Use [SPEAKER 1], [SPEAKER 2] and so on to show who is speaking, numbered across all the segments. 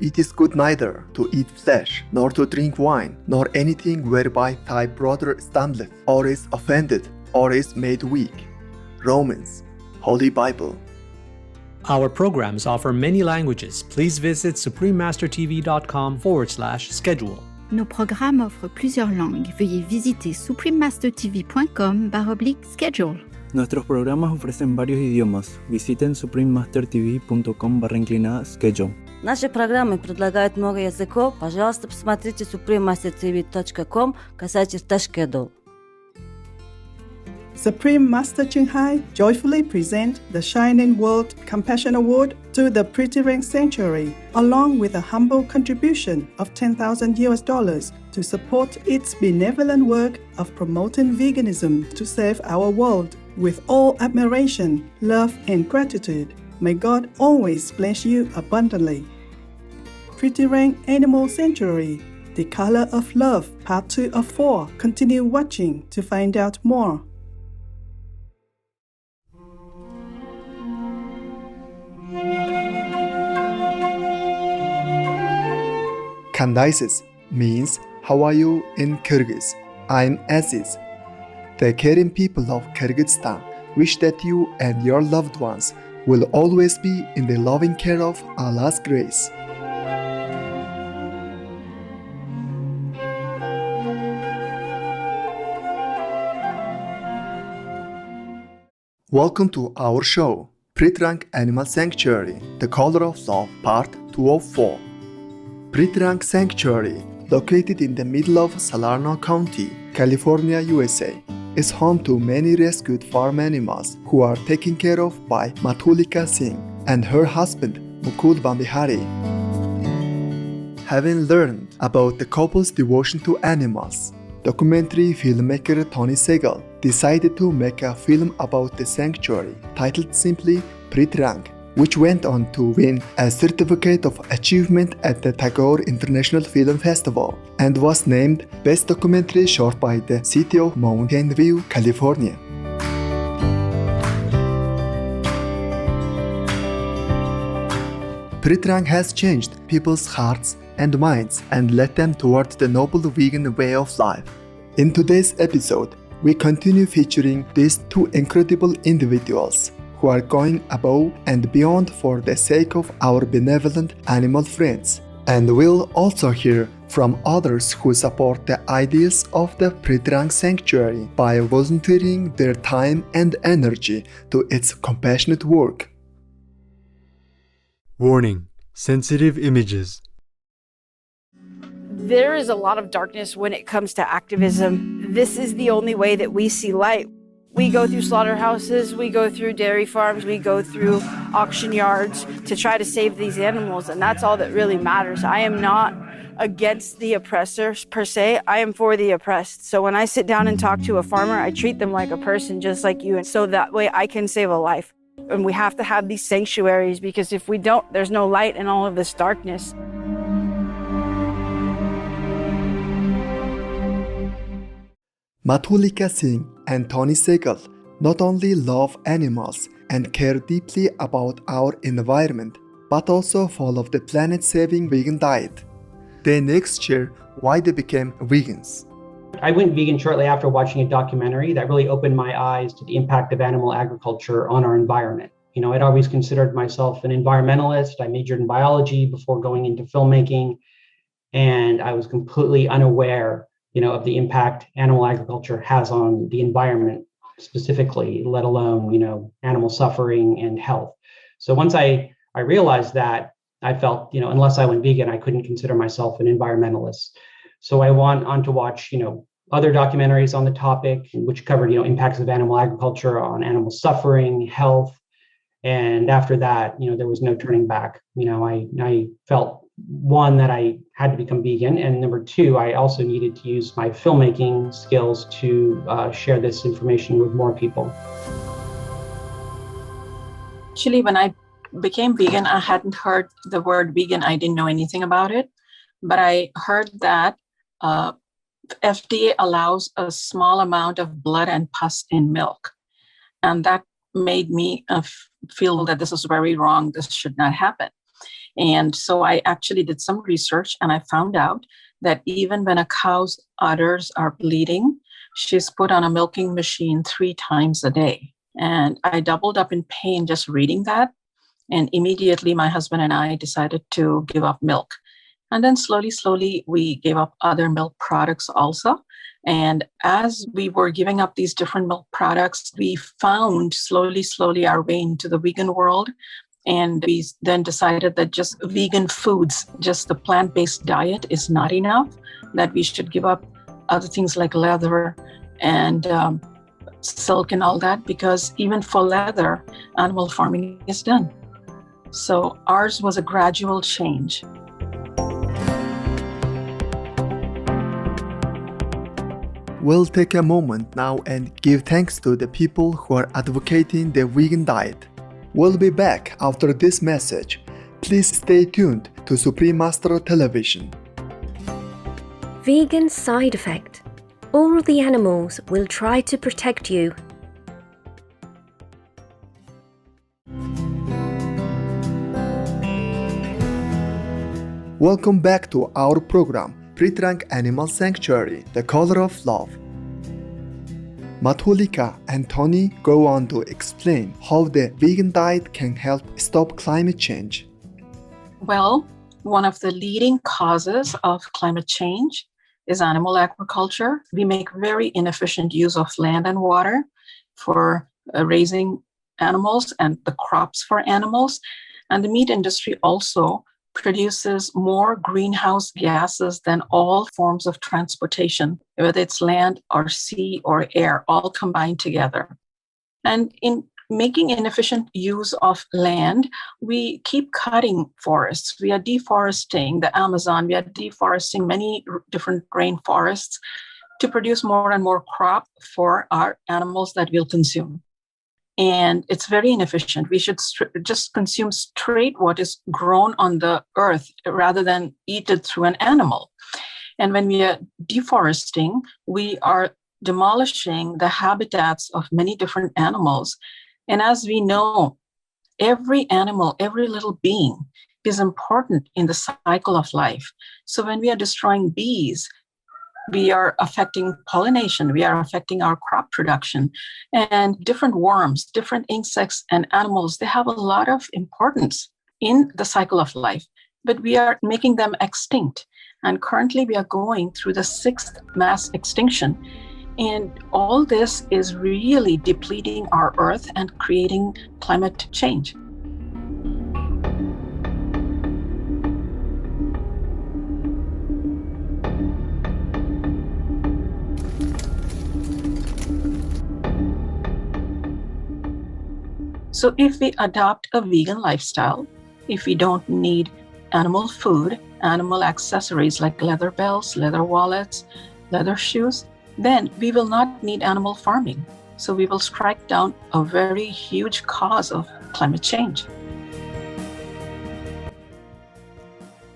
[SPEAKER 1] it is good neither to eat flesh, nor to drink wine, nor anything whereby thy brother stumbleth, or is offended, or is made weak. Romans, Holy Bible.
[SPEAKER 2] Our programs offer many languages. Please visit suprememastertv.com/schedule.
[SPEAKER 3] Nos programmes offrent plusieurs langues. Veuillez visiter suprememastertv.com/schedule.
[SPEAKER 4] Nuestros programas ofrecen varios idiomas. Visiten suprememastertv.com/schedule.
[SPEAKER 5] Наши программы предлагают много языков. Пожалуйста, посмотрите suprememastertv.com/schedule.
[SPEAKER 6] Supreme Master Qinghai joyfully present the Shining World Compassion Award to the PreetiRang Sanctuary, along with a humble contribution of $10,000 to support its benevolent work of promoting veganism to save our world. With all admiration, love, and gratitude, may God always bless you abundantly. PreetiRang Animal Sanctuary, The Color of Love, Part 2 of 4. Continue watching to find out more.
[SPEAKER 1] Kandaises means how are you in Kyrgyz. I'm Aziz. The caring people of Kyrgyzstan wish that you and your loved ones will always be in the loving care of Allah's grace. Welcome to our show, PreetiRang Animal Sanctuary, The Color of Love, Part 204. PreetiRang Sanctuary, located in the middle of Salerno County, California, USA, is home to many rescued farm animals who are taken care of by Matulika Singh and her husband Mukul Bambihari. Having learned about the couple's devotion to animals, documentary filmmaker Tony Segal decided to make a film about the sanctuary titled simply PreetiRang, which went on to win a Certificate of Achievement at the Tagore International Film Festival and was named Best Documentary Short by the city of Mountain View, California. PreetiRang has changed people's hearts and minds and led them toward the noble vegan way of life. In today's episode, we continue featuring these two incredible individuals who are going above and beyond for the sake of our benevolent animal friends. And we'll also hear from others who support the ideals of the PreetiRang Sanctuary by volunteering their time and energy to its compassionate work.
[SPEAKER 7] Warning: sensitive images.
[SPEAKER 8] There is a lot of darkness when it comes to activism. This is the only way that we see light. We go through slaughterhouses, we go through dairy farms, we go through auction yards to try to save these animals, and that's all that really matters. I am not against the oppressors per se, I am for the oppressed. So when I sit down and talk to a farmer, I treat them like a person just like you, and so that way I can save a life. And we have to have these sanctuaries, because if we don't, there's no light in all of this darkness.
[SPEAKER 1] Matulika Singh and Tony Segal not only love animals and care deeply about our environment, but also follow the planet-saving vegan diet. They next share why they became vegans.
[SPEAKER 9] I went vegan shortly after watching a documentary that really opened my eyes to the impact of animal agriculture on our environment. I'd always considered myself an environmentalist. I majored in biology before going into filmmaking, and I was completely unaware of the impact animal agriculture has on the environment specifically, let alone, animal suffering and health. So once I realized that, I felt, unless I went vegan, I couldn't consider myself an environmentalist. So I went on to watch, other documentaries on the topic, which covered, impacts of animal agriculture on animal suffering, health. And after that, there was no turning back. I felt, one, that I had to become vegan, and number two, I also needed to use my filmmaking skills to share this information with more people.
[SPEAKER 10] Actually, when I became vegan, I hadn't heard the word vegan. I didn't know anything about it, but I heard that FDA allows a small amount of blood and pus in milk, and that made me feel that this is very wrong. This should not happen. And so I actually did some research and I found out that even when a cow's udders are bleeding, she's put on a milking machine 3 times a day. And I doubled up in pain just reading that. And immediately my husband and I decided to give up milk. And then slowly, we gave up other milk products also. And as we were giving up these different milk products, we found slowly our way into the vegan world. And we then decided that just vegan foods, just the plant-based diet is not enough, that we should give up other things like leather and silk and all that, because even for leather, animal farming is done. So ours was a gradual change.
[SPEAKER 1] We'll take a moment now and give thanks to the people who are advocating the vegan diet. We'll be back after this message. Please stay tuned to Supreme Master Television.
[SPEAKER 11] Vegan side effect. All the animals will try to protect you.
[SPEAKER 1] Welcome back to our program, PreetiRang Animal Sanctuary, The Color of Love. Matulika and Tony go on to explain how the vegan diet can help stop climate change.
[SPEAKER 10] Well, one of the leading causes of climate change is animal agriculture. We make very inefficient use of land and water for raising animals and the crops for animals. And the meat industry also produces more greenhouse gases than all forms of transportation, whether it's land or sea or air, all combined together. And in making inefficient use of land, we keep cutting forests. We are deforesting the Amazon. We are deforesting many different rainforests to produce more and more crop for our animals that we'll consume. And it's very inefficient. We should just consume straight what is grown on the earth rather than eat it through an animal. And when we are deforesting, we are demolishing the habitats of many different animals. And as we know, every animal, every little being is important in the cycle of life. So when we are destroying bees, we are affecting pollination, we are affecting our crop production, and different worms, different insects and animals, they have a lot of importance in the cycle of life, but we are making them extinct. And currently we are going through the 6th mass extinction. And all this is really depleting our earth and creating climate change. So if we adopt a vegan lifestyle, if we don't need animal food, animal accessories like leather belts, leather wallets, leather shoes, then we will not need animal farming. So we will strike down a very huge cause of climate change.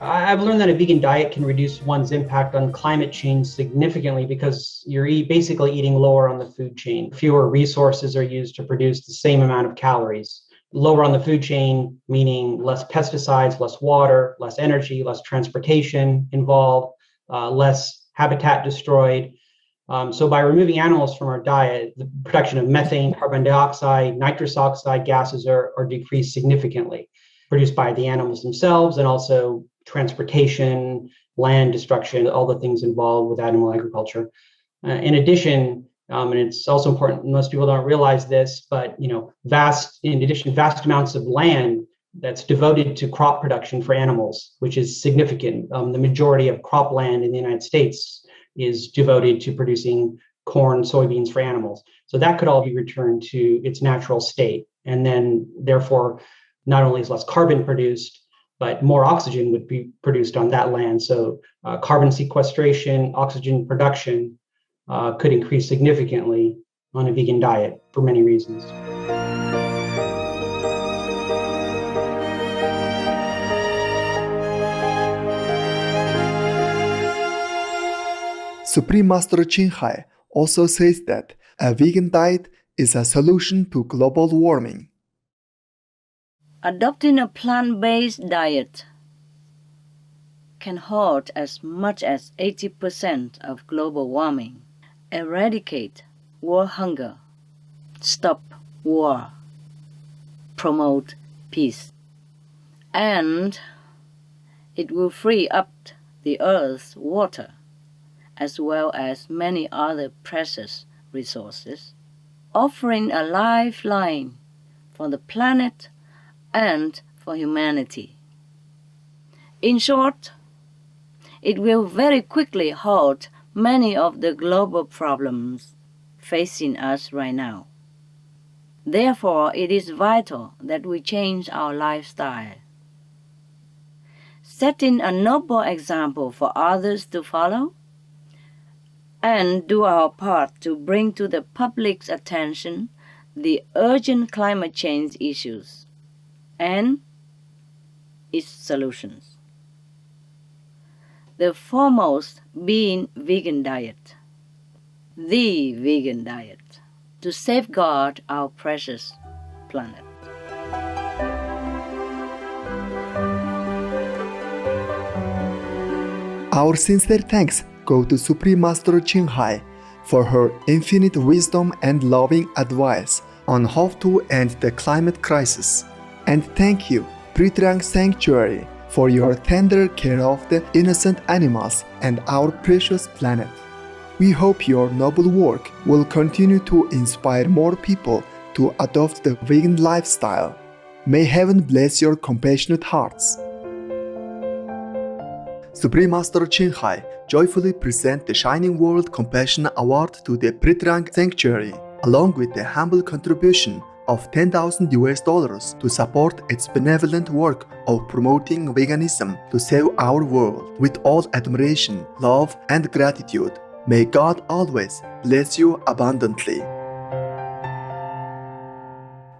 [SPEAKER 9] I've learned that a vegan diet can reduce one's impact on climate change significantly because you're basically eating lower on the food chain. Fewer resources are used to produce the same amount of calories. Lower on the food chain, meaning less pesticides, less water, less energy, less transportation involved, less habitat destroyed. So by removing animals from our diet, the production of methane, carbon dioxide, nitrous oxide gases are decreased significantly, produced by the animals themselves and also transportation, land destruction, all the things involved with animal agriculture. In addition, and it's also important, most people don't realize this, but vast amounts of land that's devoted to crop production for animals, which is significant. The majority of cropland in the United States is devoted to producing corn, soybeans for animals. So that could all be returned to its natural state. And then therefore, not only is less carbon produced, but more oxygen would be produced on that land. So carbon sequestration, oxygen production could increase significantly on a vegan diet for many reasons.
[SPEAKER 1] Supreme Master Chinhai also says that a vegan diet is a solution to global warming.
[SPEAKER 5] Adopting a plant-based diet can halt as much as 80% of global warming, eradicate world hunger, stop war, promote peace, and it will free up the Earth's water as well as many other precious resources, offering a lifeline for the planet and for humanity. In short, it will very quickly halt many of the global problems facing us right now. Therefore, it is vital that we change our lifestyle, setting a noble example for others to follow, and do our part to bring to the public's attention the urgent climate change issues and its solutions. The foremost being vegan diet, the vegan diet, to safeguard our precious planet.
[SPEAKER 1] Our sincere thanks go to Supreme Master Ching Hai for her infinite wisdom and loving advice on how to end the climate crisis. And thank you, PreetiRang Sanctuary, for your tender care of the innocent animals and our precious planet. We hope your noble work will continue to inspire more people to adopt the vegan lifestyle. May heaven bless your compassionate hearts. Supreme Master Ching Hai joyfully present the Shining World Compassion Award to the PreetiRang Sanctuary, along with the humble contribution of $10,000 to support its benevolent work of promoting veganism to save our world. With all admiration, love, and gratitude, may God always bless you abundantly.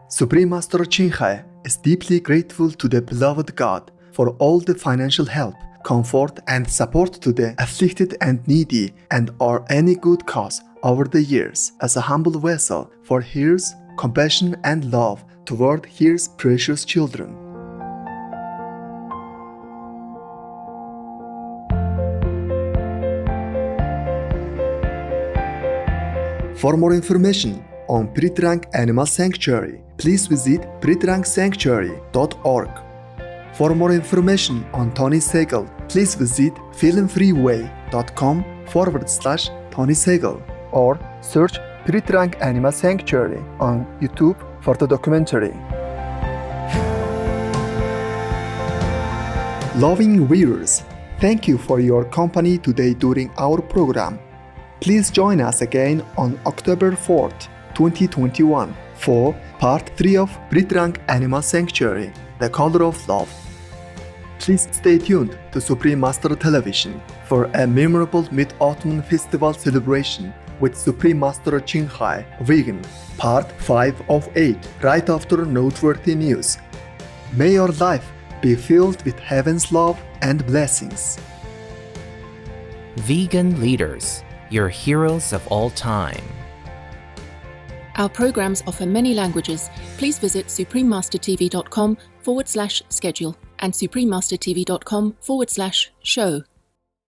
[SPEAKER 1] Supreme Master Ching Hai is deeply grateful to the beloved God for all the financial help, comfort, and support to the afflicted and needy and or any good cause over the years as a humble vessel for His compassion and love toward His precious children. For more information on PreetiRang Animal Sanctuary, please visit PreetiRangSanctuary.org. For more information on Tony Segal, please visit filmfreeway.com/Tony Segal or search PreetiRang Animal Sanctuary on YouTube for the documentary. Loving viewers, thank you for your company today during our program. Please join us again on October 4th, 2021 for Part 3 of PreetiRang Animal Sanctuary, The Color of Love. Please stay tuned to Supreme Master Television for a memorable Mid-Autumn Festival celebration with Supreme Master Ching Hai, Vegan, Part 5 of 8, right after noteworthy news. May your life be filled with heaven's love and blessings.
[SPEAKER 12] Vegan leaders, your heroes of all time.
[SPEAKER 13] Our programs offer many languages. Please visit suprememastertv.com/schedule and suprememastertv.com/show.